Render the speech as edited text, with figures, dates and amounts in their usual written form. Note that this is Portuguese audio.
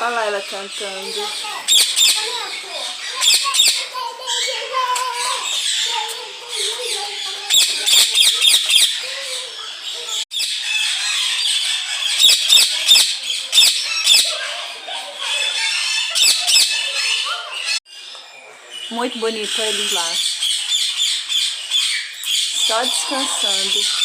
Olha lá ela cantando. Muito bonito eles lá. Só descansando.